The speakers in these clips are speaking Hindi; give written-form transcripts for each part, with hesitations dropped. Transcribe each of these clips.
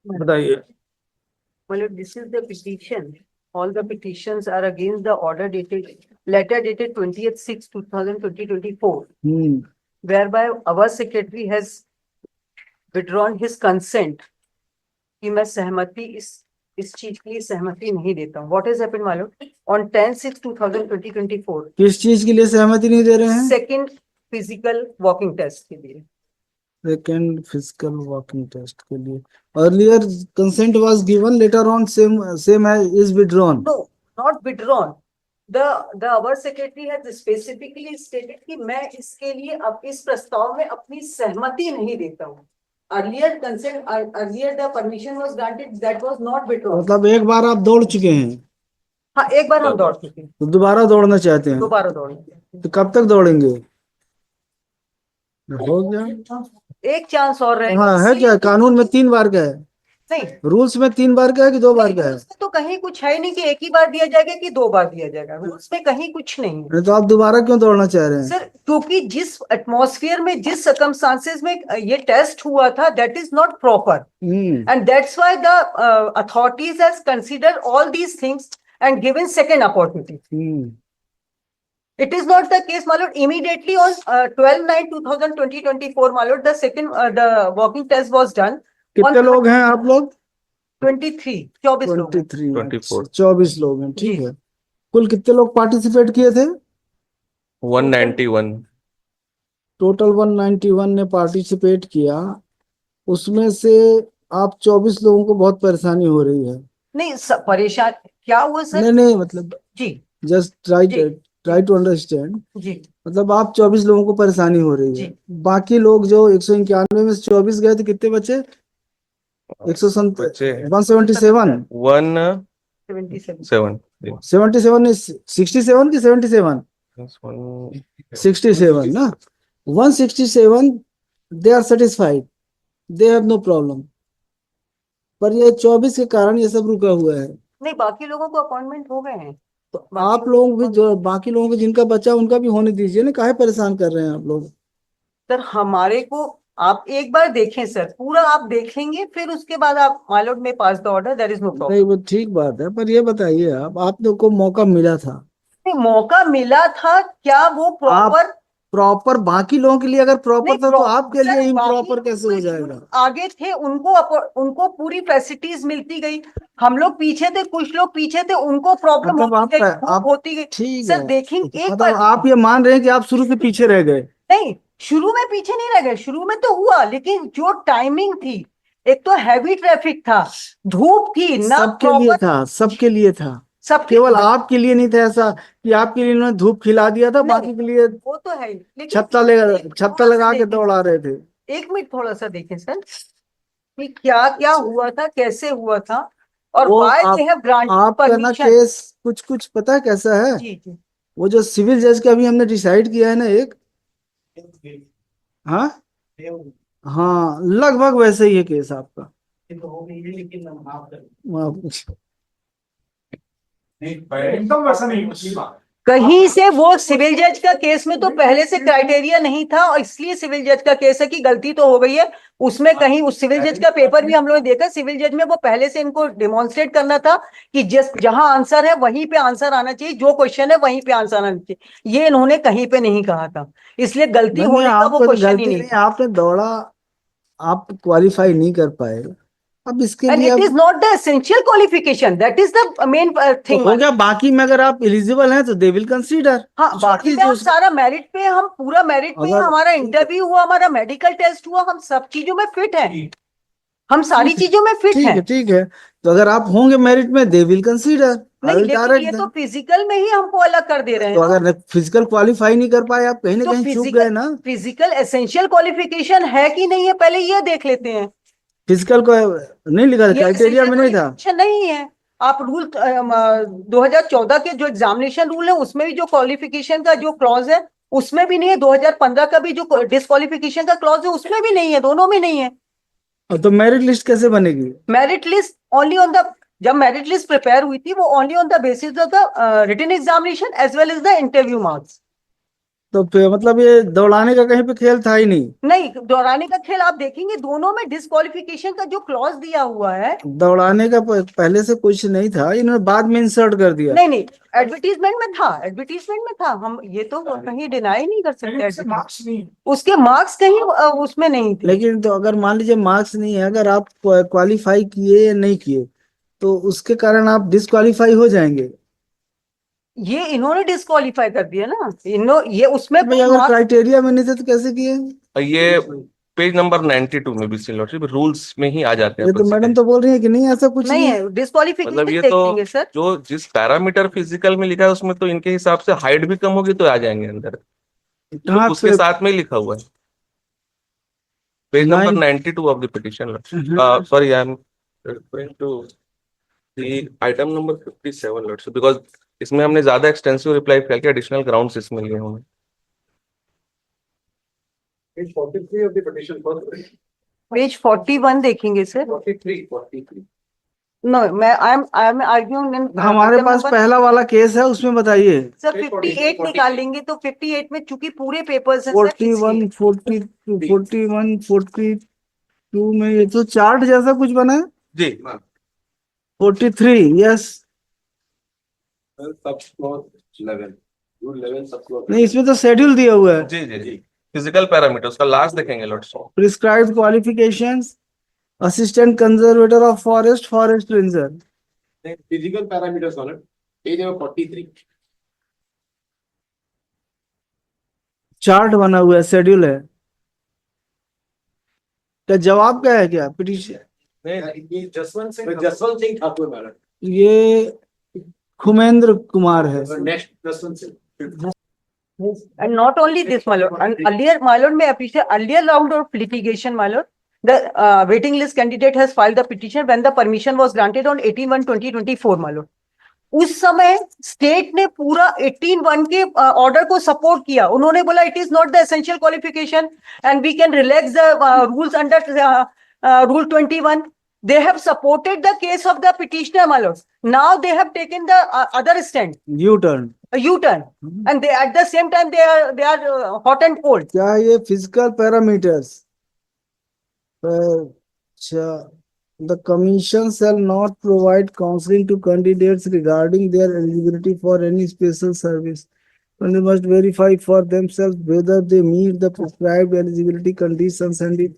बताइए। Well, this is the petition. All the petitions are against the order dated, letter dated 20th 6 2024, whereby our secretary has withdrawn his consent कि मैं सहमति इस चीज के लिए सहमति नहीं देता हूँ. What has happened मालूम? On 10/6/2024. किस चीज के लिए सहमति नहीं दे रहे हैं? सेकेंड फिजिकल वॉकिंग टेस्ट के लिए. सेकेंड फिजिकल वॉकिंग टेस्ट के लिए. Earlier consent was given, later on same is withdrawn. No, not withdrawn. The our secretary has specifically stated कि मैं इसके लिए अब इस प्रस्ताव में अपनी सहमति नहीं देता हूँ. Earlier consent, earlier the permission was granted, that was not withdrawn. मतलब एक बार आप दौड़ चुके हैं. हाँ, एक बार हम दौड़ चुके हैं. तो दोबारा दौड़ना चाहते हैं. दोबारा दौड़ेंगे. तो कब तक दौड़ेंगे? हो गया. एक चांस और रहेगा. हाँ, है क्या कानून में 3 बार का है? नहीं, रूल्स में 3 बार का है कि 2 बार का है? रूल्स में तो कहीं कुछ है नहीं कि एक ही बार दिया जाएगा कि 2 बार दिया जाएगा. रूल्स में कहीं कुछ नहीं है. तो आप दोबारा क्यों दौड़ना चाह रहे हैं? सर, क्योंकि जिस एटमॉस्फेयर में, जिस सर्कमस्टांसेस में ये टेस्ट हुआ था, that is not proper, and that's why the authorities has considered all these things and given second opportunity. It is not the case, my lord. Immediately on 12/9/2024, my lord, the second the walking test was done. कितने लोग हैं आप लोग? 23, 24 लोग. 24 24 लोग हैं. ठीक है. कुल कितने लोग पार्टिसिपेट किए थे? 191. टोटल 191 ने पार्टिसिपेट किया. उसमें से आप 24 लोगों को बहुत परेशानी हो रही है. नहीं, परेशान क्या हुआ सर? नहीं मतलब जी, जस्ट ट्राई टू अंडरस्टैंड. जी, मतलब आप 24 लोगों को परेशानी हो रही है. बाकी लोग जो 191 में से 24 गए थे, कितने बचे? 177. 77 is 67 की 77? 67 ना. 167 they are satisfied, they have no problem. पर ये 24 के कारण ये सब रुका हुआ है. नहीं, बाकी लोगों को अपॉइंटमेंट हो गए हैं. तो आप लोग भी, जो बाकी लोगों को जिनका बच्चा उनका भी होने दीजिए ना. काहे परेशान कर रहे हैं आप लोग? सर, हमारे को आप एक बार देखें सर, पूरा आप देखेंगे, फिर उसके बाद आप माय लॉर्ड में pass the order, there is no problem. नहीं, वो ठीक बात है, पर ये बताइए आप लोग को मौका मिला था. मौका मिला था क्या? वो प्रॉपर बाकी लोगों के लिए अगर प्रॉपर था, तो आपके लिए इम्प्रॉपर कैसे हो जाएगा? आगे थे, उनको पूरी फैसिलिटीज मिलती गई. हम लोग पीछे थे, कुछ लोग पीछे थे, उनको प्रॉब्लम होती गई. ठीक सर है. देखेंगे एक मतलब बार. आप ये मान रहे हैं कि आप शुरू से पीछे रह गए? नहीं, शुरू में पीछे नहीं रह गए. शुरू में तो हुआ, लेकिन जो टाइमिंग थी, एक तो हैवी ट्रैफिक था, धूप थी ना. सबके लिए था, सबके लिए था. सब केवल आपके लिए नहीं था ऐसा कि आपके लिए उन्होंने धूप खिला दिया था, बाकी के लिए वो तो है. छत्ता लगा के दौड़ा रहे थे. एक मिनट थोड़ा सा देखें सर कि क्या क्या हुआ था, कैसे हुआ था, और आपका ना केस कुछ पता है कैसा है? जी जी. वो जो सिविल जज का अभी हमने डिसाइड किया है ना, एक, हाँ लगभग वैसे ही है केस आपका. एकदम वैसा नहीं. कहीं से वो सिविल जज का केस में तो पहले से क्राइटेरिया नहीं था, और इसलिए सिविल जज का केस है कि गलती तो हो गई है उसमें. कहीं उस सिविल जज का पेपर भी हम लोगों ने देखा. सिविल जज में वो पहले से इनको डेमोन्स्ट्रेट करना था कि जहां आंसर है वहीं पे आंसर आना चाहिए, जो क्वेश्चन है वहीं पे आंसर आना चाहिए. ये इन्होंने कहीं पे नहीं कहा था, इसलिए गलती होने का वो क्वेश्चन ही नहीं. आपने दौड़ा, आप क्वालिफाई नहीं कर पाए. अब इसके लिए it is not the essential qualification, that is the main thing. हो गया. बाकी में अगर आप एलिजिबल हैं तो दे विल कंसीडर. हाँ, बाकी में हम सारा मेरिट पे, हम पूरा मेरिट पे, हमारा इंटरव्यू हुआ, हमारा मेडिकल टेस्ट हुआ, हम सब चीजों में फिट हैं, हम सारी चीजों में फिट हैं. ठीक है. तो अगर आप होंगे मेरिट में, दे विल कंसीडर. नहीं, लेकिन ये तो फिजिकल में ही हमको अलग कर दे रहे हैं. तो अगर फिजिकल क्वालिफाई नहीं कर पाए, आप कहीं ना कहीं चूक गए ना. फिजिकल एसेंशियल क्वालिफिकेशन है कि नहीं है, पहले ये देख लेते हैं. फिजिकल को नहीं लिखा था, क्राइटेरिया में नहीं था. अच्छा, नहीं है. आप रूल 2014 के जो एग्जामिनेशन रूल है, उसमें भी जो क्वालिफिकेशन का जो क्लॉज है उसमें भी नहीं है. 2015 का भी जो डिस्क्वालिफिकेशन का क्लॉज है उसमें भी नहीं है, दोनों में नहीं है. तो मेरिट लिस्ट कैसे बनेगी? Merit list only on the, जब मेरिट लिस्ट प्रिपेयर हुई थी, वो only on the basis of the written examination as well as the interview marks. तो फिर मतलब ये दौड़ाने का कहीं पे खेल था ही नहीं। नहीं, दोहराने का खेल आप देखेंगे दोनों में डिस्क्वालिफिकेशन का जो क्लॉज दिया हुआ है। दौड़ाने का पहले से कुछ नहीं था, इन्होंने बाद में इंसर्ट कर दिया। नहीं नहीं, एडवर्टीजमेंट में था, एडवर्टीजमेंट में था, हम ये तो कहीं डिनाई नहीं कर सकते। इससे marks नहीं। उसके मार्क्स कहीं उसमें नहीं थे। लेकिन तो अगर मान लीजिए मार्क्स नहीं है, अगर आप क्वालिफाई किए या नहीं किए, तो उसके कारण आप डिस्क्वालीफाई हो जाएंगे। ये इन्होंने डिस्क्वालीफाई कर दिया ना, ये उसमें भाई अगर क्राइटेरिया में नहीं थे तो कैसे किए? ये पेज नंबर 92 में भी लॉर्डशिप रूल्स में ही आ जाते हैं ये तो मैडम तो बोल रही है कि नहीं, ऐसा कुछ नहीं नहीं है, डिस्क्वालिफिकेशन मतलब ये देखेंगे तो सर। जो जिस पैरामीटर फिजिकल में लिखा है उसमें तो इनके हिसाब से हाइट भी कम होगी तो आ जाएंगे अंदर, कहाँ तो उसके पे? साथ में ही लिखा हुआ है page number 92 of the petition. Sorry, I am referring to the item number 57 lordship, because इसमें हमने ज्यादा एक्सटेंसिव रिप्लाई फाइल किया, एडिशनल ग्राउंड्स इसमें लिए होंगे। Page 43 of the petition first. Page 41 देखेंगे sir. 43. No, I am arguing हमारे पास पहला वाला केस है, उसमें बताइए। सर 58 निकाल लेंगे तो 58 में चूंकि पूरे पेपर्स हैं सर, 41, 42, 41, 42 में ये तो चार्ट जैसा कुछ बना है। जी 43, यस। नहीं, इसमें तो शेड्यूल दिया हुआ है। जी जी जी, फिजिकल पैरामीटर्स का लास्ट देखेंगे lordship. Prescribed qualifications, assistant conservator of forest, forest ranger. Physical parameters on it. Page number 43. Chart बना हुआ है, शेड्यूल है। क्या जवाब क्या है क्या पिटीशन? ये जसवंत सिंह ठाकुर मैडम। ये खुमेंद्र कुमार है। Next Jaswant Singh. and not only this, my lord, and earlier, my lord, may appreciate earlier round of litigation, my lord, the waiting list candidate has filed the petition when the permission was granted on 18/1/2024, my lord. उस समय स्टेट ने पूरा 18/1 के ऑर्डर को सपोर्ट किया। उन्होंने बोला it is not the essential qualification and we can relax the rules under rule 21. They have supported the case of the petitioner, my lord. Now they have taken the other stand, U turn. a U-turn, and they at the same time they are hot and cold. क्या ये फिजिकल पैरामीटर्स? अच्छा, the commission shall not provide counseling to candidates regarding their eligibility for any special service. And they must verify for themselves whether they meet the prescribed eligibility conditions, and if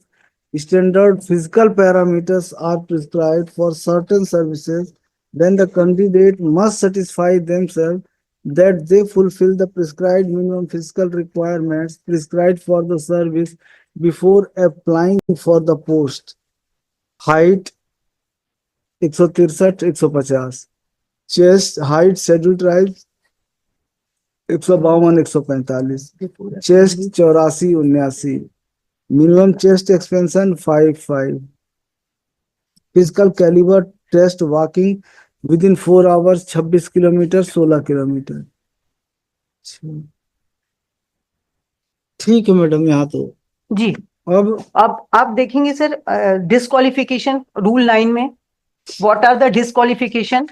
standard physical parameters are prescribed for certain services, then the candidate must satisfy themselves that they fulfill the prescribed minimum physical requirements prescribed for the service before applying for the post. Height 163, 150. Chest height scheduled tribes 152, 145. Chest 84, 79. Minimum chest expansion 5'5". Physical caliber test walking within 4 hours 26 kilometre 16 kilometre. ठीक है मैडम, यहाँ तो जी, अब आप देखेंगे सर डिस्क्वालिफिकेशन रूल 9 में what are the disqualification.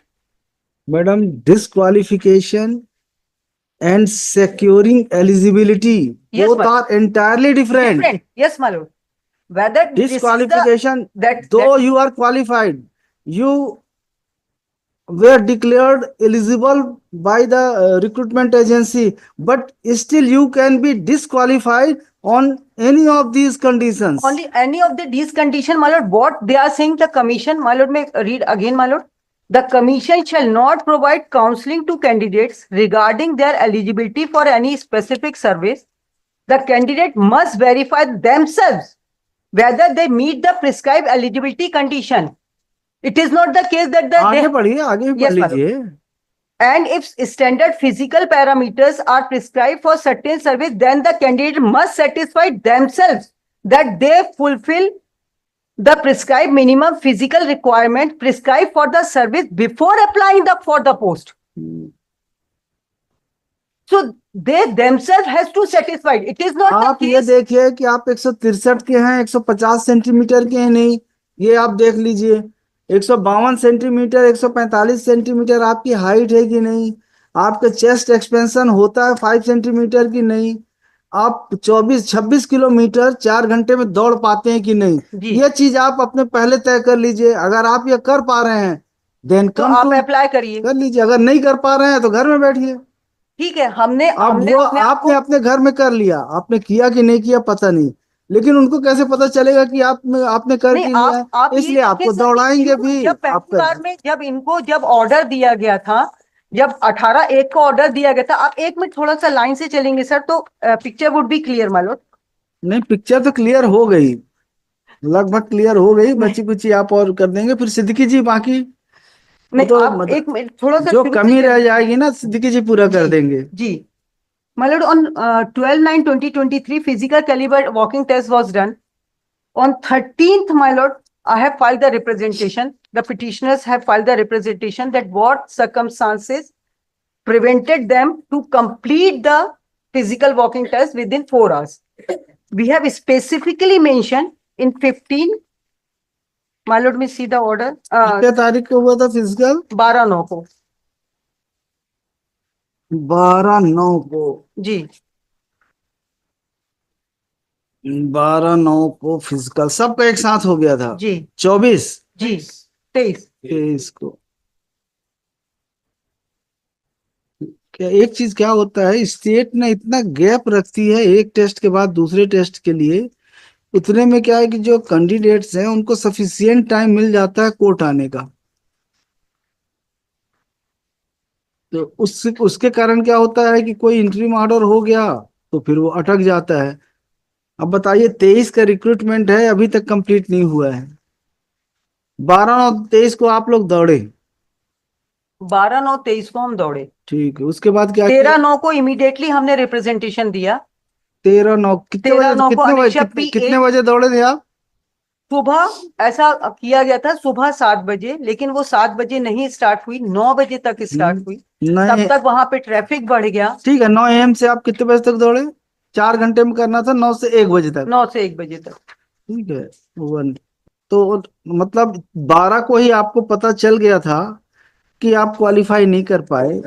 Madam disqualification and securing eligibility Yes, both ma'am. are entirely different. Different, yes, my lord. Whether this is the Disqualification, that though you are qualified, you were declared eligible by the recruitment agency, but still you can be disqualified on any of these conditions. only any of these condition, my lord, what they are saying, the commission, my lord, may read again, my lord. The commission shall not provide counseling to candidates regarding their eligibility for any specific service. The candidate must verify themselves whether they meet the prescribed eligibility condition. It is not the case that आगे बढ़िए, आगे भी Yes, पढ़ madam. लीजिए। and if standard physical parameters are prescribed for certain service, then the candidate must satisfy themselves that they fulfill the prescribed minimum physical requirement prescribed for the service before applying for the post. So they themselves has to satisfy. It is not आप the ये case. देखिए कि आप 163 के हैं, 150 सेंटीमीटर के हैं नहीं, ये आप देख लीजिए। 152 सेंटीमीटर, 145 सेंटीमीटर आपकी हाइट है कि नहीं, आपका चेस्ट एक्सपेंशन होता है 5 सेंटीमीटर की नहीं, आप 24-26 किलोमीटर 4 घंटे में दौड़ पाते हैं कि नहीं, जी ये चीज आप अपने पहले तय कर लीजिए। अगर आप ये कर पा रहे हैं देन तो कम आप टू अप्लाई करिए। कर लीजिए, अगर नहीं कर पा रहे हैं तो घर में बैठिए। ठीक है, हमने अब हमने वो अपने आप आपने को अपने घर में कर लिया, आपने किया कि नहीं किया पता नहीं, लेकिन उनको कैसे पता चलेगा कि आपने कर नहीं, के लिया है? आप ये इसलिए देखिए आपको सर कि दौड़ाएंगे इनको भी, जब आप पहली कर। बार में जब इनको जब ऑर्डर दिया गया था, जब 18/1 को ऑर्डर दिया गया था, आप 1 मिनट थोड़ा सा लाइन से चलेंगे सर, तो पिक्चर वुड बी क्लियर मालूम। नहीं, पिक्चर तो क्लियर हो गई, लगभग क्लियर हो गई, बची कुची आप और कर देंगे फिर सिद्दीकी जी बाकी। वो नहीं, तो आप 1 मिनट थोड़ा सा जो शुरू से कमी रह चलिए। जाएगी ना सिद्दीकी जी पूरा कर जी देंगे। जी my lord, on 12/9/2023 physical caliber walking test was done. On 13th, my lord, I have filed the representation. The petitioners have filed the representation that what circumstances prevented them to complete the physical walking test within 4 hours. We have specifically mentioned in 15, my lord, me see the order, कितने तारीख को हुआ था फिजिकल? 12/9 को 12/9 को। जी 12/9 को फिजिकल सबका एक साथ हो गया था। जी 24 जी 23 23 को। क्या एक चीज क्या होता है, स्टेट ने इतना गैप रखती है एक टेस्ट के बाद दूसरे टेस्ट के लिए, उतने में क्या है कि जो कैंडिडेट्स हैं उनको सफिशियंट टाइम मिल जाता है कोर्ट आने का। तो उसके कारण क्या होता है कि कोई इंटरिम ऑर्डर हो गया तो फिर वो अटक जाता है। अब बताइए 23 का रिक्रूटमेंट है, अभी तक कंप्लीट नहीं हुआ है। 12/9/23 को आप लोग दौड़े, 12/9/23 को हम दौड़े। ठीक है। उसके बाद क्या किया? 13/9 को इमीडिएटली हमने रिप्रेजेंटेशन दिया। 13/9 कितने 13/9 बजे को अनिक्षा P8 कितने बजे दौड़े थे आप? सुबह ऐसा किया गया था, सुबह 7 बजे, लेकिन वो 7 बजे नहीं स्टार्ट हुई, 9 बजे तक स्टार्ट हुई। तब नहीं, तक वहां पे ट्रैफिक बढ़ गया। ठीक है। 9 AM से आप कितने बजे तक दौड़े? 4 घंटे में करना था, 9 से 1 बजे तक। 9 से 1 बजे तक। ठीक है। वन तो मतलब 12 को ही आपको पता चल गया था कि आप क्वालिफाई नहीं कर पाए,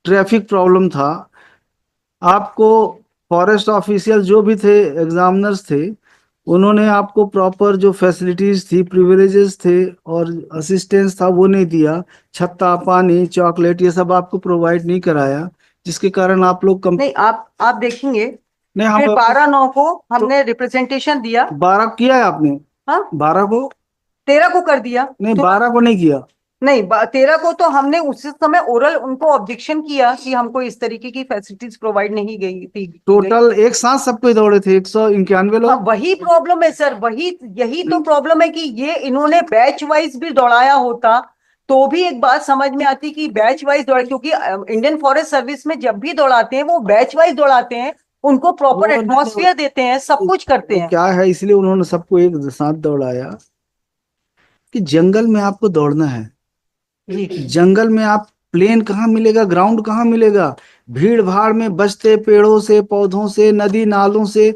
ट्रैफिक प्रॉब्लम था आपको। फॉरेस्ट ऑफिशियल जो भी थे, एग्जामिनर्स थे, उन्होंने आपको प्रॉपर जो फैसिलिटीज थी, प्रिविलेजेस थे और असिस्टेंस था वो नहीं दिया। छत्ता, पानी, चॉकलेट ये सब आपको प्रोवाइड नहीं कराया, जिसके कारण आप लोग कम नहीं, आप देखेंगे, नहीं। फिर हम 12/9 को हमने रिप्रेजेंटेशन दिया। 12 किया है आपने? हाँ, 12 को 13 को कर दिया। नहीं, तो 12 को नहीं किया। नहीं, 13 को तो हमने उसी समय ओरल उनको ऑब्जेक्शन किया कि हमको इस तरीके की फैसिलिटीज प्रोवाइड नहीं गई थी। टोटल एक साथ सबको दौड़े थे 191 हाँ, लोग। वही प्रॉब्लम है सर, यही तो प्रॉब्लम है कि ये इन्होंने बैच वाइज भी दौड़ाया होता तो भी एक बात समझ में आती कि बैच वाइज दौड़ा, क्योंकि इंडियन फॉरेस्ट सर्विस में जब भी दौड़ाते हैं वो बैच वाइज दौड़ाते हैं, उनको प्रॉपर वो एटमॉस्फेयर देते हैं, सब कुछ करते वो हैं। क्या है, इसलिए उन्होंने सबको एक साथ दौड़ाया कि जंगल में आपको दौड़ना है। जी जंगल में आप प्लेन कहाँ मिलेगा, ग्राउंड कहाँ मिलेगा? भीड़ भाड़ में बचते पेड़ों से, पौधों से, नदी नालों से,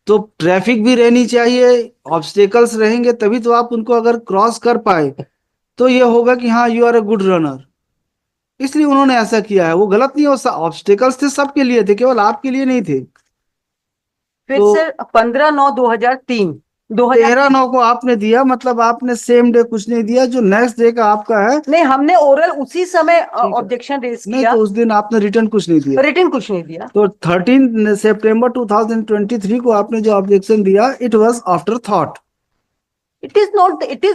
तो ट्रैफिक भी रहनी चाहिए, ऑब्स्टेकल्स रहेंगे तभी तो आप उनको अगर क्रॉस कर पाए तो ये होगा कि हाँ you are a good runner. इसलिए उन्होंने ऐसा किया है। वो गलत नहीं हो, ऑब्स्टेकल्स थे सबके लिए थे, केवल आपके लिए नहीं थे। फिर तो सर 15/9/2003 13/9 को आपने दिया, मतलब आपने सेम डे कुछ नहीं दिया, जो नेक्स्ट डे का आपका है। नहीं, हमने ओरल उसी समय ठीक है। ऑब्जेक्शन रेज नहीं किया, तो उस दिन आपने रिटर्न कुछ नहीं दिया। रिटन कुछ नहीं दिया। तो 13 सितंबर 2023 को आपने जो ऑब्जेक्शन दिया, it was after thought. It is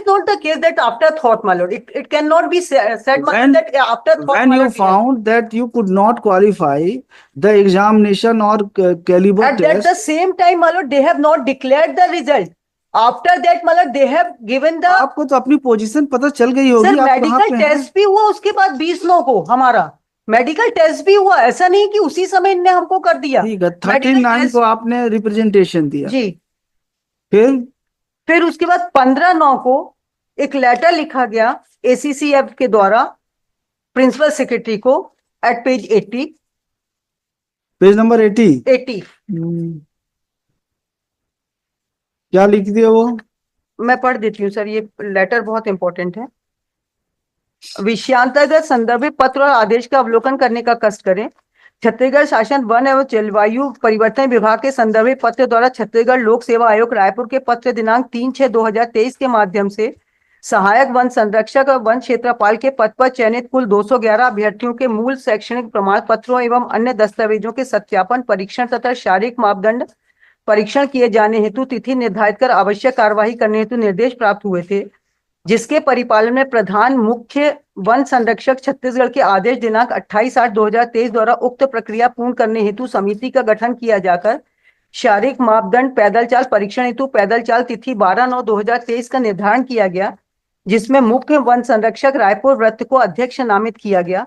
not the case that after thought, my lord. It cannot be said, my When- lord, that after thought, When my you lord, found that you could not qualify the examination or caliber at that the test, same time, my lord, they have not declared the result. After that, my lord, they have given the आपको तो अपनी पोजीशन पता चल गई होगी, सर आप कहाँ मेडिकल पे हैं। टेस्ट भी हुआ उसके बाद 20/9 को हमारा मेडिकल टेस्ट भी हुआ, ऐसा नहीं कि उसी समय इनने हमको कर दिया। ठीक है। Medical 39 test- को आपने रिप्रेजेंटेशन दिया। जी, फिर उसके बाद 15/9 को एक लेटर लिखा गया ACCF के द्वारा प्रिंसिपल सेक्रेटरी को एट पेज 80। Page number 80। क्या लिख दिया वो? मैं पढ़ देती हूँ सर, ये लेटर बहुत इंपॉर्टेंट है। विषयांतर्गत संदर्भित पत्र और आदेश का अवलोकन करने का कष्ट करें। छत्तीसगढ़ शासन वन एवं जलवायु परिवर्तन विभाग के संदर्भित पत्र द्वारा छत्तीसगढ़ लोक सेवा आयोग रायपुर के पत्र दिनांक 3/6/2023 के माध्यम से सहायक वन संरक्षक और वन क्षेत्रपाल के पद पर चयनित कुल 211 अभ्यर्थियों के मूल शैक्षणिक प्रमाण पत्रों एवं अन्य दस्तावेजों के सत्यापन, परीक्षण तथा शारीरिक मापदंड परीक्षण किए जाने हेतु तिथि निर्धारित कर आवश्यक कार्यवाही करने हेतु निर्देश प्राप्त हुए थे, जिसके परिपालन में प्रधान मुख्य वन संरक्षक छत्तीसगढ़ के आदेश दिनांक 28/8/2023 द्वारा उक्त प्रक्रिया पूर्ण करने हेतु समिति का गठन किया जाकर शारीरिक मापदंड पैदल चाल परीक्षण हेतु पैदल चाल तिथि 12/9/2023 का निर्धारण किया गया, जिसमें मुख्य वन संरक्षक रायपुर वृत्त को अध्यक्ष नामित किया गया।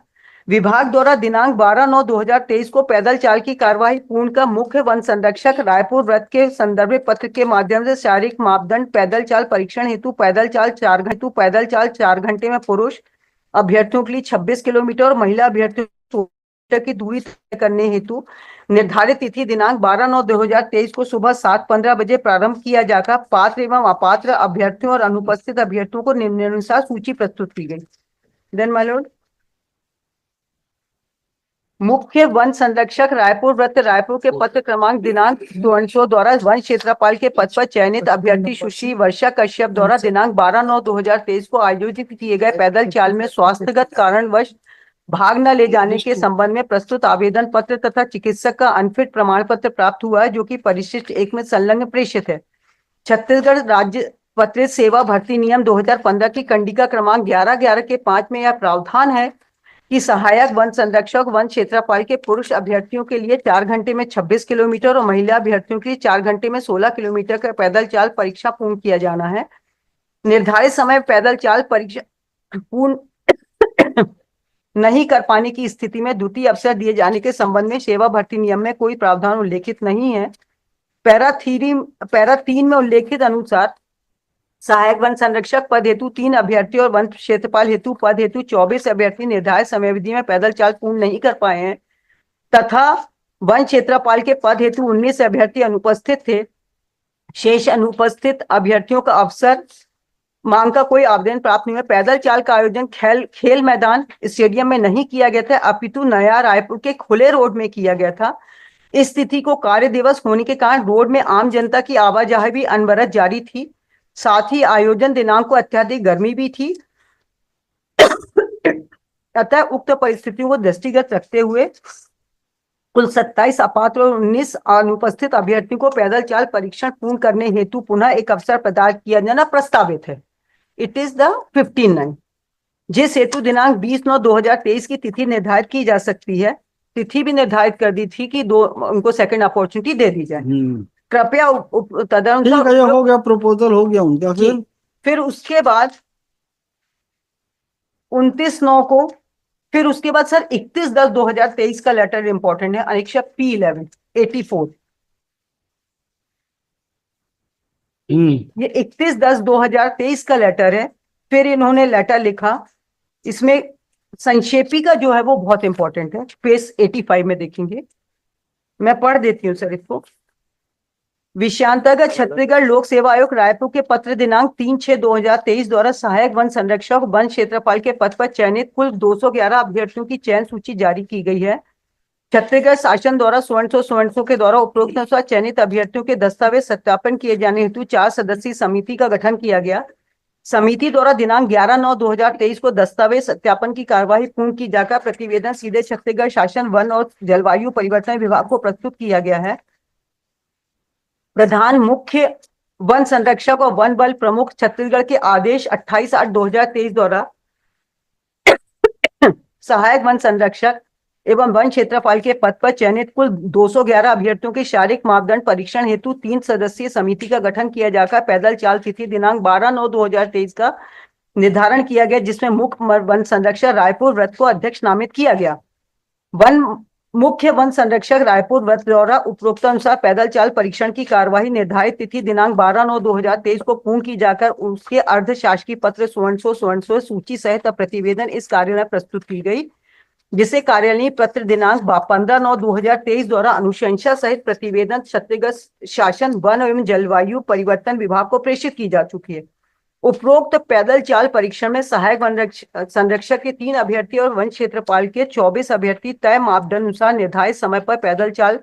विभाग द्वारा दिनांक 12/9/2023 को पैदल चाल की कार्यवाही पूर्ण कर मुख्य वन संरक्षक रायपुर वृत्त के संदर्भित पत्र के माध्यम से शारीरिक मापदंड पैदल चाल परीक्षण हेतु पैदल चाल 4 घंटे में पुरुष अभ्यर्थियों के लिए 26 किलोमीटर और महिला अभ्यर्थियों की दूरी तय करने हेतु निर्धारित तिथि दिनांक 12/9/2023 को सुबह 7:15 बजे प्रारंभ किया जाकर पात्र एवं अपात्र अभ्यर्थियों और अनुपस्थित अभ्यर्थियों को निम्नानुसार सूची प्रस्तुत की गई। देन माय लॉर्ड, मुख्य वन संरक्षक रायपुर वृत्त रायपुर के पत्र क्रमांक दिनांक 200 द्वारा वन क्षेत्रपाल के पद पर चयनित अभ्यर्थी सुश्री वर्षा कश्यप द्वारा दिनांक 12/9/2023 को आयोजित किए गए पैदल चाल में स्वास्थ्यगत कारणवश भाग न ले जाने के संबंध में प्रस्तुत आवेदन पत्र तथा चिकित्सक का अनफिट प्रमाण पत्र प्राप्त हुआ है, जो कि परिशिष्ट 1 में संलग्न प्रेषित है। छत्तीसगढ़ राज्य पत्रित सेवा भर्ती नियम 2015 की कंडिका क्रमांक 11/11 के 5 में यह प्रावधान है कि सहायक वन संरक्षक वन क्षेत्रपाल के पुरुष अभ्यर्थियों के लिए 4 घंटे में 26 किलोमीटर और महिला अभ्यर्थियों के लिए 4 घंटे में 16 किलोमीटर का पैदल चाल परीक्षा पूर्ण किया जाना है। निर्धारित समय पैदल चाल परीक्षा पूर्ण नहीं कर पाने की स्थिति में द्वितीय अवसर दिए जाने के संबंध में सेवा भर्ती नियम में कोई प्रावधान उल्लेखित नहीं है। पैरा 3 में उल्लेखित अनुसार सहायक वन संरक्षक पद हेतु 3 अभ्यर्थी और वन क्षेत्रपाल हेतु पद हेतु 24 अभ्यर्थी निर्धारित समयावधि में पैदल चाल पूर्ण नहीं कर पाए हैं तथा वन क्षेत्रपाल के पद हेतु 19 अभ्यर्थी अनुपस्थित थे। शेष अनुपस्थित अभ्यर्थियों का अवसर मांग का कोई आवेदन प्राप्त नहीं हुआ। पैदल चाल का आयोजन खेल मैदान स्टेडियम में नहीं किया गया था, अपितु नया रायपुर के खुले रोड में किया गया था। इस तिथि को कार्य दिवस होने के कारण रोड में आम जनता की आवाजाही भी अनवरत जारी थी। साथ ही आयोजन दिनांक को अत्यधिक गर्मी भी थी, अतः उक्त परिस्थितियों को दृष्टिगत रखते हुए कुल 27 अपात्र और 19 अनुपस्थित अभ्यर्थियों को पैदल चाल परीक्षण पूर्ण करने हेतु पुनः एक अवसर प्रदान किया जाना प्रस्तावित है। इट इज द 15/9, जिस हेतु दिनांक 20/9/2023 की तिथि निर्धारित की जा सकती है। तिथि भी निर्धारित कर दी थी कि उनको सेकंड अपॉर्चुनिटी दे दी जाए। कृपया तदनुसार हो गया, प्रपोजल हो गया उनका। फिर उसके बाद 29/9 को, फिर उसके बाद सर 31/10/2023 का लेटर इंपॉर्टेंट है, अनेक्षा P11 84। ये 31/10/2023 का लेटर है। फिर इन्होंने लेटर लिखा, इसमें संक्षेपी का जो है वो बहुत इंपॉर्टेंट है, पेज 85 में देखेंगे। मैं पढ़ देती हूँ सर इसको। विषयांतर्गत छत्तीसगढ़ लोक सेवा आयोग रायपुर के पत्र दिनांक 3/6/2023 द्वारा सहायक वन संरक्षक वन क्षेत्रपाल के पद पर चयनित कुल 211 अभ्यर्थियों की चयन सूची जारी की गई है। छत्तीसगढ़ शासन द्वारा स्वर्ण के द्वारा उपरोक्त अनुसार चयनित अभ्यर्थियों के दस्तावेज सत्यापन किए जाने हेतु 4 सदस्यीय समिति का गठन किया गया। समिति द्वारा दिनांक 11/9/2023 को दस्तावेज सत्यापन की कार्यवाही पूर्ण की जाकर प्रतिवेदन सीधे छत्तीसगढ़ शासन वन और जलवायु परिवर्तन विभाग को प्रस्तुत किया गया है। प्रधान मुख्य वन संरक्षक और वन बल प्रमुख छत्तीसगढ़ के आदेश 28/8/2023 द्वारा सहायक वन संरक्षक एवं वन क्षेत्रपाल के पद पर चयनित कुल 211 अभ्यर्थियों के शारीरिक मापदंड परीक्षण हेतु 3 सदस्यीय समिति का गठन किया जाकर पैदल चाल तिथि दिनांक 12/9/2023 का निर्धारण किया गया, जिसमें मुख्य वन संरक्षक रायपुर वृत्त को अध्यक्ष नामित किया गया। मुख्य वन संरक्षक रायपुर वृत्त द्वारा उपरोक्त अनुसार पैदल चाल परीक्षण की कार्यवाही निर्धारित तिथि दिनांक 12/9/2023 को पूर्ण की जाकर उसके अर्ध शासकीय पत्र स्वर्ण सूची सहित प्रतिवेदन इस कार्यालय में प्रस्तुत की गई, जिसे कार्यालयीय पत्र दिनांक 15/9/2023 द्वारा अनुशंसा सहित प्रतिवेदन छत्तीसगढ़ शासन वन एवं जलवायु परिवर्तन विभाग को प्रेषित की जा चुकी है। उपरोक्त पैदल चाल परीक्षण में सहायक संरक्षक के 3 अभ्यर्थी और वन क्षेत्रपाल के 24 अभ्यर्थी तय मापदंड अनुसार निर्धारित समय पर पैदल चाल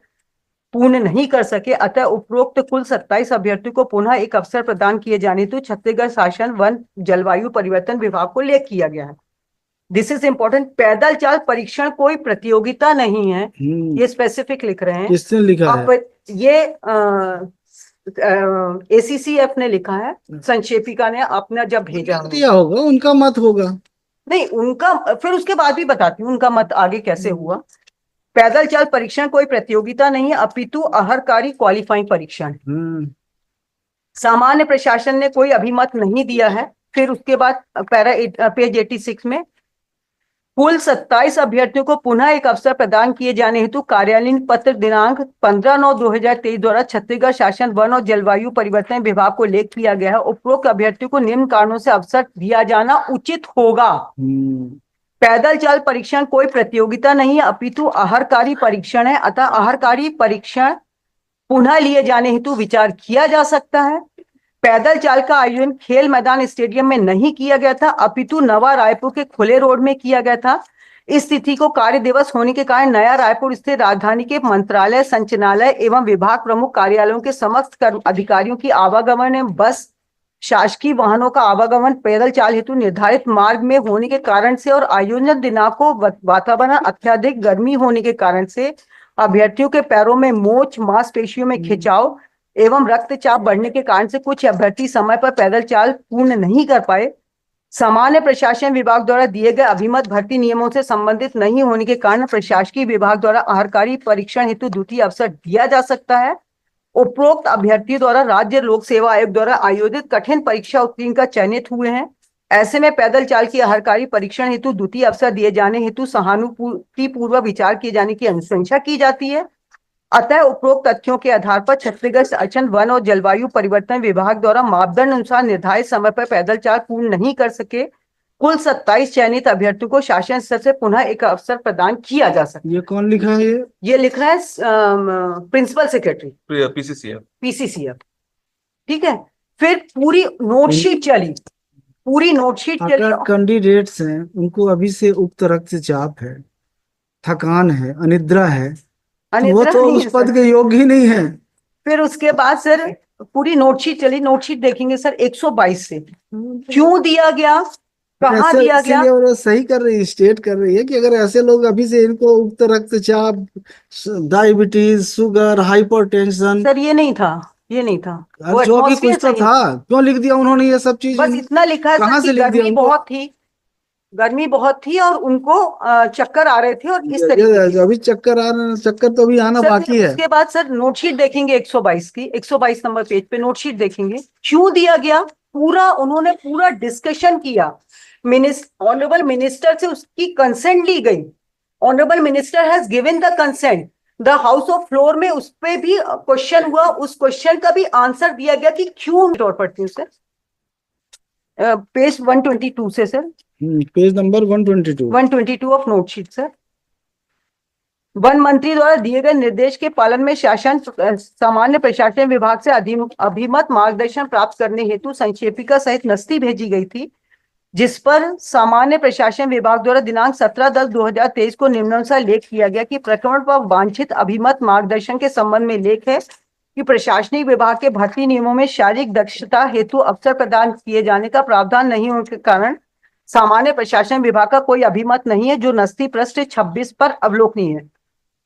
पूर्ण नहीं कर सके, अतः उपरोक्त कुल 27 अभ्यर्थियों को पुनः एक अवसर प्रदान किए जाने हेतु छत्तीसगढ़ शासन वन जलवायु परिवर्तन विभाग को लेख किया गया है। This is important. पैदल चाल परीक्षण कोई प्रतियोगिता नहीं है, ये स्पेसिफिक लिख रहे हैं। किसने लिखा है? आप ये ACCF ने लिखा है, संक्षेपिका ने आपने जब भेजा दिया होगा, उनका मत होगा। नहीं उनका, फिर उसके बाद भी बताती हूँ उनका मत आगे कैसे हुआ। पैदल चाल परीक्षण कोई प्रतियोगिता नहीं है, अपितु अहरकारी क्वालिफाइंग परीक्षण है। सामान्य प्रशासन ने कोई अभिमत नहीं दिया है। फिर उसके बाद पेज 86 में कुल 27 अभ्यर्थियों को पुनः एक अवसर प्रदान किए जाने हेतु कार्यालयीन पत्र दिनांक 15/9/2023 द्वारा छत्तीसगढ़ शासन वन और जलवायु परिवर्तन विभाग को लेख किया गया है। उपरोक्त अभ्यर्थियों को निम्न कारणों से अवसर दिया जाना उचित होगा। पैदल चाल परीक्षण कोई प्रतियोगिता नहीं है, अपितु अहरकारी परीक्षण है, अतः अहरकारी परीक्षण पुनः लिए जाने हेतु विचार किया जा सकता है। पैदल चाल का आयोजन खेल मैदान स्टेडियम में नहीं किया गया था, अपितु नवा रायपुर के खुले रोड में किया गया था। इस तिथि को कार्य दिवस होने के कारण नया रायपुर स्थित राजधानी के मंत्रालय, संचालनालय एवं विभाग प्रमुख कार्यालयों के समस्त अधिकारियों की आवागमन एवं बस शासकीय वाहनों का आवागमन पैदल चाल हेतु निर्धारित मार्ग में होने के कारण से और आयोजन दिनांक को वातावरण अत्यधिक गर्मी होने के कारण से अभ्यर्थियों के पैरों में मोच, मांसपेशियों में खिंचाव एवं रक्तचाप बढ़ने के कारण से कुछ अभ्यर्थी समय पर पैदल चाल पूर्ण नहीं कर पाए। सामान्य प्रशासन विभाग द्वारा दिए गए अभिमत भर्ती नियमों से संबंधित नहीं होने के कारण प्रशासकीय विभाग द्वारा अहरकारी परीक्षण हेतु द्वितीय अवसर दिया जा सकता है। उपरोक्त अभ्यर्थियों द्वारा राज्य लोक सेवा आयोग द्वारा आयोजित कठिन परीक्षा उत्तीर्ण का चयनित हुए हैं। ऐसे में पैदल चाल की अहरकारी परीक्षण हेतु द्वितीय अवसर दिए जाने हेतु सहानुभूति पूर्वक विचार किए जाने की अनुशंसा की जाती है। अतः उपरोक्त तथ्यों के आधार पर छत्तीसगढ़ शासन वन और जलवायु परिवर्तन विभाग द्वारा मापदंड अनुसार निर्धारित समय पर पैदल चाल पूर्ण नहीं कर सके कुल 27 चयनित अभ्यर्थियों को शासन स्तर से पुनः एक अवसर प्रदान किया जा सकता है। ये कौन लिखा है? ये लिख रहा है प्रिंसिपल सेक्रेटरी PCCF। ठीक है। फिर पूरी नोटशीट चली, पूरी नोटशीट चली। अगर कैंडिडेट्स हैं उनको अभी से उक्त रक्तचाप है, थकान है, अनिद्रा है, तो वो तो उस पद के योग्य ही नहीं है। फिर उसके बाद सर पूरी नोटशीट चली। नोटशीट देखेंगे सर 122 से क्यों दिया गया, कहाँ दिया गया। और सही कर रही है, स्टेट कर रही है कि अगर ऐसे लोग अभी से इनको उक्त रक्तचाप, डायबिटीज, शुगर, हाइपरटेंशन। सर ये नहीं था, ये नहीं था। जो भी कुछ तो था, क्यों लिख दिया उन्होंने ये सब चीज? बस इतना लिखा है कहाँ से लिख दिया? गर्मी बहुत थी और उनको चक्कर आ रहे थे और इस तरीके अभी चक्कर आ रहे हैं, चक्कर तो अभी आना बाकी है। उसके बाद सर नोटशीट देखेंगे 122 की, 122 नंबर पेज पे नोटशीट देखेंगे क्यों दिया गया। पूरा उन्होंने पूरा डिस्कशन किया, ऑनरेबल मिनिस्टर से उसकी कंसेंट ली गई। Honourable minister has given the consent. The house of floor में उस पे भी क्वेश्चन हुआ, उस क्वेश्चन का भी आंसर दिया गया कि क्यों। तौर पर सर पेज 122 से sir, page number 122 of note sheet sir. One मंत्री द्वारा दिए गए निर्देश के पालन में शासन सामान्य प्रशासन विभाग से अभिमत मार्गदर्शन प्राप्त करने हेतु संक्षेपिका सहित नस्ती भेजी गई थी, जिस पर सामान्य प्रशासन विभाग द्वारा दिनांक 17/10/2023 को निम्नानुसार लेख किया गया कि प्रकरण पर वांछित अभिमत मार्गदर्शन के संबंध में लेख है कि प्रशासनिक विभाग के भर्ती नियमों में शारीरिक दक्षता हेतु अवसर प्रदान किए जाने का प्रावधान नहीं होने के कारण सामान्य प्रशासन विभाग का कोई अभिमत नहीं है, जो नस्ती पृष्ठ 26 पर अवलोकनीय है।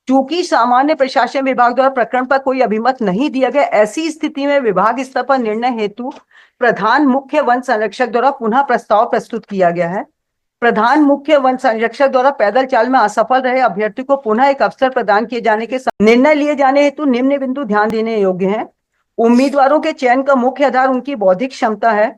चूंकि सामान्य प्रशासन विभाग द्वारा प्रकरण पर कोई अभिमत नहीं दिया गया, ऐसी स्थिति में विभाग स्तर पर निर्णय हेतु प्रधान मुख्य वन संरक्षक द्वारा पुनः प्रस्ताव प्रस्तुत किया गया है। प्रधान मुख्य वन संरक्षक द्वारा पैदल चाल में असफल रहे अभ्यर्थी को पुनः एक अवसर प्रदान किए जाने के निर्णय लिए जाने हेतु निम्न बिंदु ध्यान देने योग्य हैं। उम्मीदवारों के चयन का मुख्य आधार उनकी बौद्धिक क्षमता है।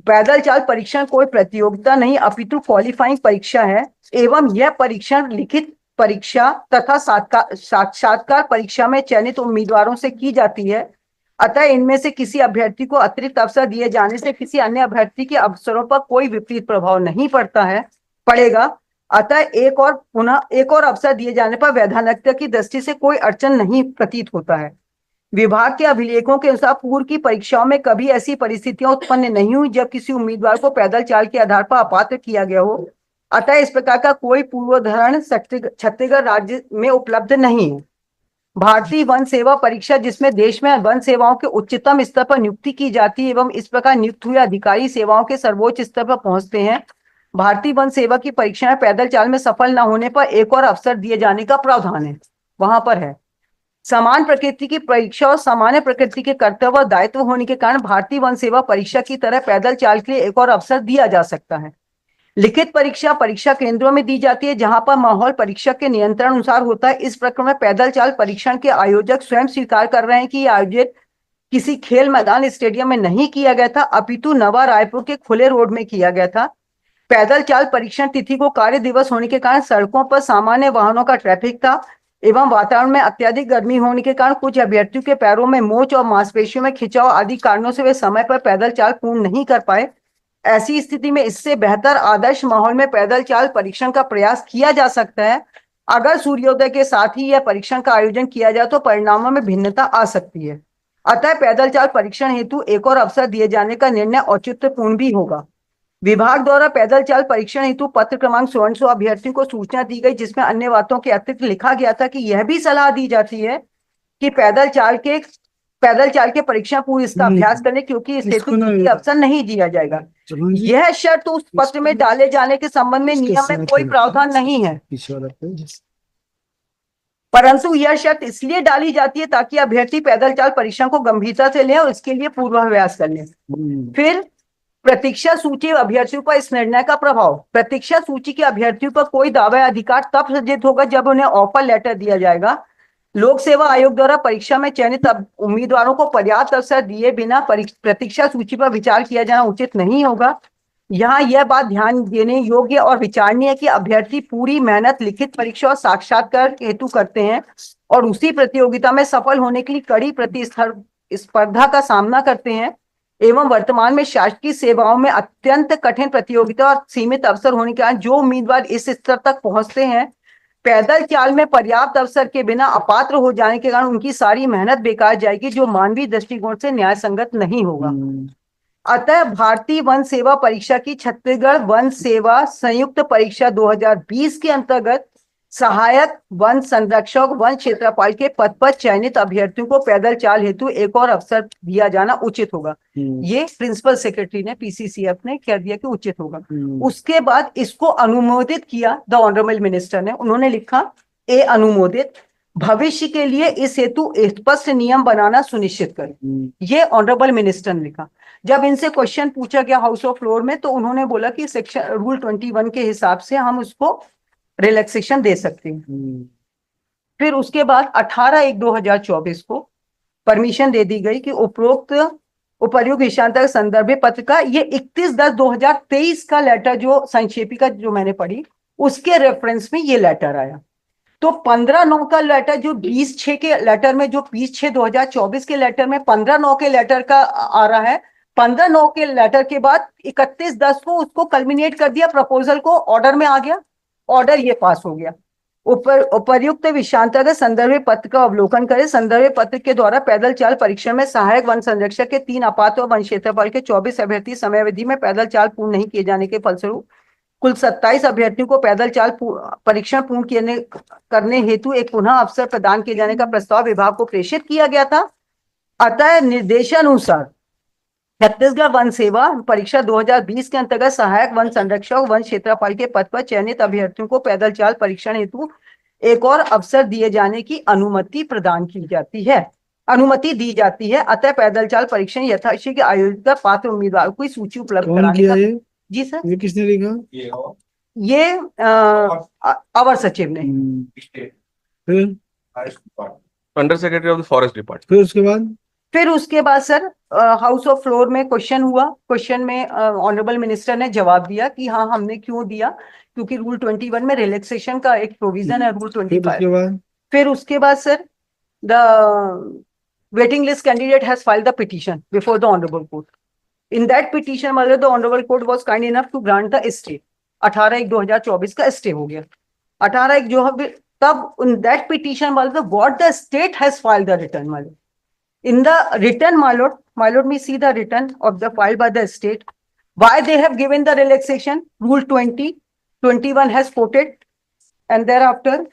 पैदल चाल परीक्षण कोई प्रतियोगिता नहीं अपितु क्वालिफाइंग परीक्षा है एवं यह परीक्षण लिखित परीक्षा तथा साक्षात्कार परीक्षा में चयनित उम्मीदवारों से की जाती है। अतः इनमें से किसी अभ्यर्थी को अतिरिक्त अवसर दिए जाने से किसी अन्य अभ्यर्थी के अवसरों पर कोई विपरीत प्रभाव नहीं पड़ेगा। अतः एक और अवसर दिए जाने पर वैधानिकता की दृष्टि से कोई अड़चन नहीं प्रतीत होता है। विभाग के अभिलेखों के अनुसार पूर्व की परीक्षाओं में कभी ऐसी परिस्थितियां उत्पन्न नहीं हुई जब किसी उम्मीदवार को पैदल चाल के आधार पर अपात्र किया गया हो। अतः इस प्रकार का कोई पूर्वोदाहरण छत्तीसगढ़ राज्य में उपलब्ध नहीं है। भारतीय वन सेवा परीक्षा, जिसमें देश में वन सेवाओं के उच्चतम स्तर पर नियुक्ति की जाती है एवं इस प्रकार नियुक्त हुए अधिकारी सेवाओं के सर्वोच्च स्तर पर पहुंचते हैं, भारतीय वन सेवा की परीक्षा में पैदल चाल में सफल न होने पर एक और अवसर दिए जाने का प्रावधान है, वहां पर है। समान प्रकृति की परीक्षा और सामान्य प्रकृति के कर्तव्य और दायित्व होने के कारण भारतीय वन सेवा परीक्षा की तरह पैदल चाल के लिए एक और अवसर दिया जा सकता है। लिखित परीक्षा परीक्षा केंद्रों में दी जाती है, जहां पर माहौल परीक्षा के नियंत्रण अनुसार होता है। इस प्रकरण में पैदल चाल परीक्षण के आयोजक स्वयं स्वीकार कर रहे हैं कि यह आयोजित किसी खेल मैदान स्टेडियम में नहीं किया गया था, अपितु नवा रायपुर के खुले रोड में किया गया था। पैदल चाल परीक्षण तिथि को कार्य दिवस होने के कारण सड़कों पर सामान्य वाहनों का ट्रैफिक था एवं वातावरण में अत्यधिक गर्मी होने के कारण कुछ अभ्यर्थियों के पैरों में मोच और मांसपेशियों में खिंचाव आदि कारणों से वे समय पर पैदल चाल पूर्ण नहीं कर पाए। ऐसी स्थिति में इससे बेहतर आदर्श माहौल में पैदल चाल परीक्षण का प्रयास किया जा सकता है। अगर सूर्योदय के साथ ही यह परीक्षण का आयोजन किया जाए तो परिणामों में भिन्नता आ सकती है। अतः पैदल चाल परीक्षण हेतु एक और अवसर दिए जाने का निर्णय औचित्यपूर्ण भी होगा। विभाग द्वारा पैदल चाल परीक्षण हेतु पत्र क्रमांक 1600 अभ्यर्थियों को सूचना दी गई, जिसमें अन्य बातों के अतिरिक्त लिखा गया था कि यह भी सलाह दी जाती है कि पैदल चाल के परीक्षा पूर्व इसका अभ्यास करने, क्योंकि इस हेतु अवसर नहीं दिया जाएगा। यह शर्त उस पत्र में डाले जाने के संबंध में नियम में कोई प्रावधान नहीं है, परंतु यह शर्त इसलिए डाली जाती है ताकि अभ्यर्थी पैदल चाल परीक्षा को गंभीरता से ले और इसके लिए पूर्वाभ्यास कर ले। फिर प्रतीक्षा सूची अभ्यर्थियों पर इस निर्णय का प्रभाव। प्रतीक्षा सूची के अभ्यर्थियों पर कोई दावा अधिकार तब सिद्ध होगा जब उन्हें ऑफर लेटर दिया जाएगा। लोक सेवा आयोग द्वारा परीक्षा में चयनित उम्मीदवारों को पर्याप्त अवसर दिए बिना प्रतीक्षा सूची पर विचार किया जाना उचित नहीं होगा। यहाँ यह बात ध्यान देने योग्य और विचारणीय है कि अभ्यर्थी पूरी मेहनत लिखित परीक्षा और साक्षात्कार हेतु करते हैं और उसी प्रतियोगिता में सफल होने के लिए कड़ी प्रतिस्पर्धा का सामना करते हैं एवं वर्तमान में शासकीय सेवाओं में अत्यंत कठिन प्रतियोगिता और सीमित अवसर होने के कारण जो उम्मीदवार इस स्तर तक पहुंचते हैं, पैदल चाल में पर्याप्त अवसर के बिना अपात्र हो जाने के कारण उनकी सारी मेहनत बेकार जाएगी, जो मानवीय दृष्टिकोण से न्याय संगत नहीं होगा। अतः भारतीय वन सेवा परीक्षा की छत्तीसगढ़ वन सेवा संयुक्त परीक्षा 2020 के अंतर्गत सहायक वन संरक्षक वन क्षेत्रपाल के पद पर चयनित अभ्यर्थियों को पैदल चाल हेतु एक और अवसर दिया जाना उचित होगा। ये प्रिंसिपल सेक्रेटरी ने पीसीसीएफ ने कह दिया कि उचित होगा। उसके बाद इसको अनुमोदित किया द ऑनरेबल मिनिस्टर ने। उन्होंने लिखा ए अनुमोदित, भविष्य के लिए इस हेतु स्पष्ट नियम बनाना सुनिश्चित करें। ये ऑनरेबल मिनिस्टर ने लिखा। जब इनसे क्वेश्चन पूछा गया हाउस ऑफ फ्लोर में तो उन्होंने बोला कि सेक्शन रूल 21 के हिसाब से हम उसको रिलैक्सेशन दे सकते हैं। फिर उसके बाद 18/1/2024 को परमिशन दे दी गई कि उपर्युक्त विषयांतर संदर्भ पत्र का ये 31/10/2023 का लेटर जो संक्षेपिका जो मैंने पढ़ी उसके रेफरेंस में ये लेटर आया। तो 15/9 का लेटर जो 20/6 के लेटर में जो 20/6/2024 के लेटर में 15/9 के लेटर का आ रहा है। 15/9 के लेटर के बाद 31/10 को उसको कल्मिनेट कर दिया, प्रपोजल को ऑर्डर में आ गया, ऑर्डर ये पास हो गया। उपर्युक्त विषयांतर संदर्भ पत्र का अवलोकन करें। संदर्भ पत्र के द्वारा पैदल चाल परीक्षा में सहायक वन संरक्षक के 3 अपात्र वन क्षेत्रपाल के 24 अभ्यर्थी समयावधि में पैदल चाल पूर्ण नहीं किए जाने के फलस्वरूप कुल 27 अभ्यर्थियों को पैदल चाल परीक्षण पूर्ण करने हेतु एक पुनः अवसर प्रदान किए जाने का प्रस्ताव विभाग को प्रेषित किया गया था। अतः निर्देशानुसार छत्तीसगढ़ वन सेवा परीक्षा 2020 के अंतर्गत सहायक वन संरक्षक वन क्षेत्रपाल के पद पर चयनित अभ्यर्थियों को पैदल चाल परीक्षण हेतु एक और अवसर दिए जाने की अनुमति दी जाती है। अतः पैदल चाल परीक्षण यथाशीघ्र आयोजित पात्र उम्मीदवारों की सूची उपलब्ध कराने का। जी सर, ये किसने लिखा? ये अवर सचिव ने। फिर under secretary of the forest department. फिर उसके बाद सर हाउस ऑफ फ्लोर में क्वेश्चन हुआ। क्वेश्चन में ऑनरेबल मिनिस्टर ने जवाब दिया कि हाँ हमने क्यों दिया, क्योंकि रूल 21 में रिलैक्सेशन का एक प्रोविजन है, रूल 25। फिर उसके बाद sir the waiting list candidate has filed the petition before the honourable court. In that petition मतलब the honourable court was kind enough to grant the stay. 18/1/2024 का स्टे हो गया। 18/1 जो तब इन दैट पिटीशन मतलब what the state has filed the return मतलब In the return, my lord, me see the return of the file by the state. Why they have given the relaxation? Rule 20, 21 has quoted, and thereafter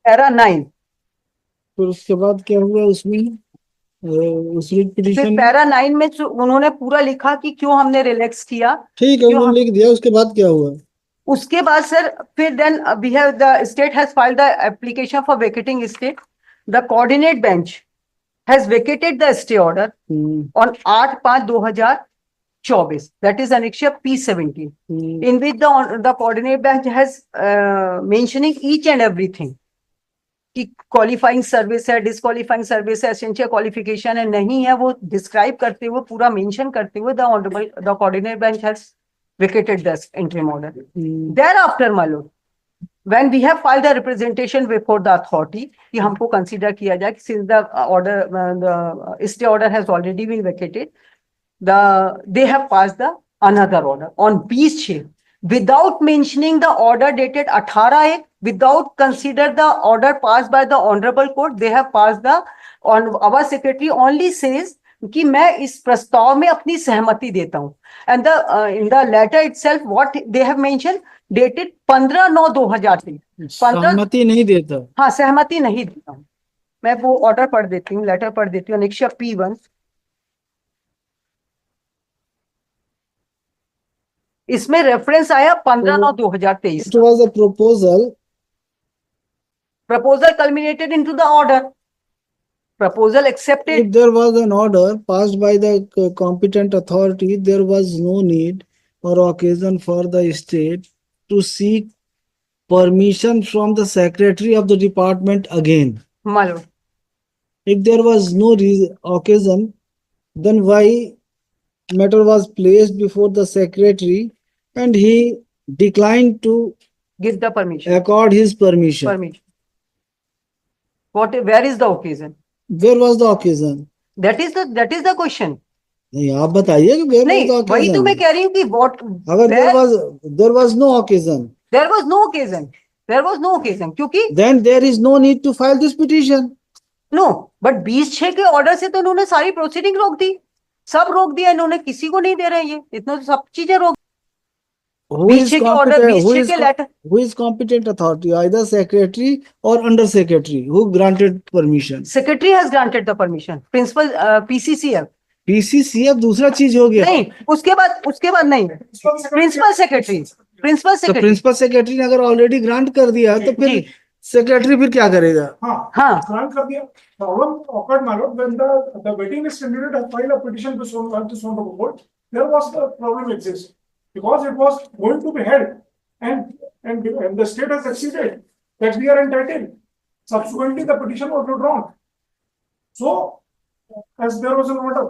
para 9. फिर उसके बाद क्या हुआ उसमें उस फिर पिटीशन पैरा 9 में उन्होंने पूरा लिखा कि क्यों हमने रिलैक्स किया। ठीक है क्यों उन्होंने लिख दिया उसके बाद क्या हुआ उसके बाद सर फिर then we have the state has filed the application for vacating stay. The coordinate bench has vacated the stay order on 8/5/2024, that is annexure P17, in which the coordinate bench has mentioning each and everything कि क्वालिफाइंग सर्विस है, डिसक्वालिफाइंग सर्विस है, एसेंशियल क्वालिफिकेशन है, नहीं है, वो डिस्क्राइब करते हुए पूरा मेंशन करते हुए the coordinate bench has vacated the interim order. Thereafter my Lord, when we have filed a representation before the authority कि हमको कंसीडर किया जाए कि since the order the stay order has already been vacated, they have passed the another order on 20/6 without mentioning the order dated 18/1, without consider the order passed by the honorable court, they have passed the on our secretary only says कि मैं इस प्रस्ताव में अपनी सहमति देता हूं, and the in the letter itself what they have mentioned dated 15/9/2023 सहमति नहीं देता हाँ सहमति नहीं देता हूं। मैं वो ऑर्डर पढ़ देती हूँ, लेटर पढ़ देती हूँ। annexure P1 इसमें रेफरेंस आया 15/9/2023। It was a proposal culminated into the order. Proposal accepted. if there was an order passed by the competent authority there was no need or occasion for the state to seek permission from the secretary of the department again. My lord, If there was no occasion, then why matter was placed before the secretary and he declined to give the permission. accord his permission. Where is the occasion? Where was the occasion? That is the question. नहीं आप बताइए कि where नहीं, was the वही तो मैं occasion? कह रही हूँ कि what अगर where- there was no occasion, there was no occasion. There was no occasion क्योंकि then there is no need to file this petition. No but 20/6 के ऑर्डर से तो उन्होंने सारी प्रोसीडिंग रोक दी, सब रोक दिया इन्होंने, किसी को नहीं दे रहे ये, इतना तो सब चीजें रोक। Who is 20/6 के ऑर्डर, competent? 20/6 के letter, Who is competent authority? Either secretary or under secretary who granted permission. Secretary has granted the permission, principal PCCF PCC अब दूसरा चीज हो गया. नहीं, उसके बाद नहीं, प्रिंसिपल सेक्रेटरी तो प्रिंसिपल सेक्रेटरी ने अगर ऑलरेडी ग्रांट कर दिया तो फिर जी। सेक्रेटरी फिर क्या करेगा? हाँ grant कर दिया. Problem occurred, my lord, when the waiting list candidate had filed a petition to Sonpur court. There was the problem exists because it was going to be held, and the state has acceded that we are entitled. Subsequently, the petition was withdrawn. So, as there was an order.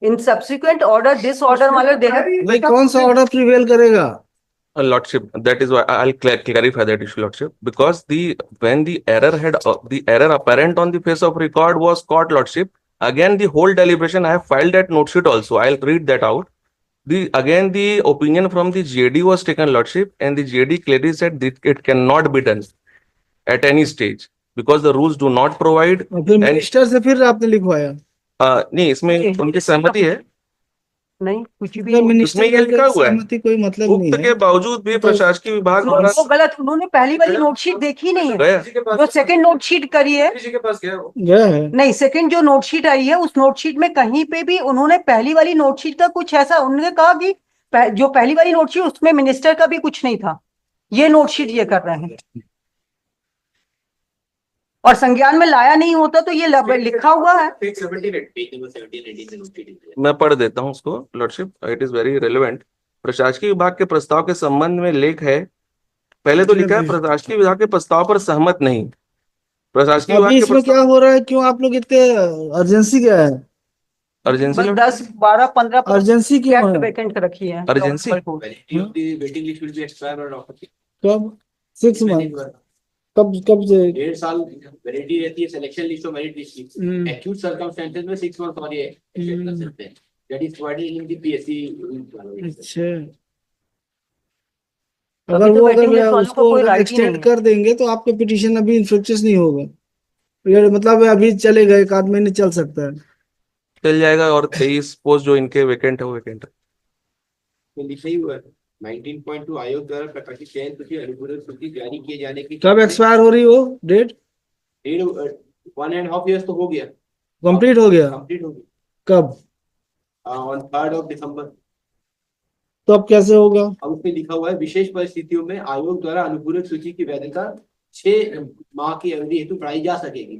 In subsequent order this order मतलब दे हैव नहीं कौन सा ऑर्डर प्रिवेल करेगा? Lordship, that is why I'll clarify that issue, Lordship, because when the error apparent on the face of record was caught, Lordship, again the whole deliberation I have filed that note sheet also. I'll read that out. Again the opinion from the JD was taken, Lordship, and the JD clearly said that it cannot be done at any stage because the rules do not provide. और फिर मिनिस्टर से फिर आपने लिखवाया? नहीं, इसमें उनकी सहमति है नहीं कुछ भी उसमें ये लिखा हुआ है। सहमति कोई मतलब नहीं उक्त है. के बावजूद भी प्रशासकीय विभाग द्वारा वो गलत, उन्होंने पहली वाली नोटशीट देखी नहीं है, गया जो सेकंड नोटशीट करी है के पास गया वो। गया है. नहीं, सेकंड जो नोटशीट आई है उस नोटशीट में कहीं पे भी उन्होंने पहली वाली नोटशीट का कुछ ऐसा, उन्होंने कहा कि जो पहली वाली नोटशीट उसमें मिनिस्टर का भी कुछ नहीं था, ये नोटशीट ये कर रहे हैं और संज्ञान में लाया नहीं होता तो ये लिखा हुआ है। मैं पढ़ देता हूँ उसको, lordship, it is very relevant. प्रशासकीय विभाग के प्रस्ताव के संबंध में लेख है, पहले तो लिखा है प्रशासकीय विभाग के प्रस्ताव पर सहमत नहीं। प्रशासकीय विभाग अभी के इसमें क्या हो रहा है? क्यों आप लोग इतने अर्जेंसी क्या है? अर्जेंसी 10, 12, 15 अर्जेंसी क्यों है? वैकेंट रखी है। अर्जेंसी कब? 6 मंथ कब से? 1.5 साल वैलिडिटी रहती है सिलेक्शन लिस्ट और मेरिट लिस्ट की। एक्यूट सर्कमस्टेंसेस में 6 मंथ और ये एक्सटेंड कर सकते हैं। That is provided in the PSC। अच्छा अगर अभी तो वो waiting list अगर वालों को उसको कोई अगर right ही एक्सटेंड नहीं है। कर देंगे तो आपके पिटीशन अभी इन्फ्रुक्चस नहीं होगा, ये मतलब अभी चलेगा, एक आध महीने चल सकता है। चल जाएगा, और 23 पोस्ट जो इनके वेकेंट है वो वेकेंट है। में लिखा ही हुआ है 19.2 आयोग द्वारा प्रकाशित चयन सूची अनुपूरक सूची जारी किए जाने की कब एक्सपायर हो रही हो डेट? 1.5 years तो हो गया, कंप्लीट हो गया? कंप्लीट हो गया कब? On 3rd of December। तो अब कैसे होगा? अब उसमें लिखा हुआ है विशेष परिस्थितियों में आयोग द्वारा अनुपूरक सूची की वैधता 6 माह की अवधि हेतु बढ़ाई जा सकेगी।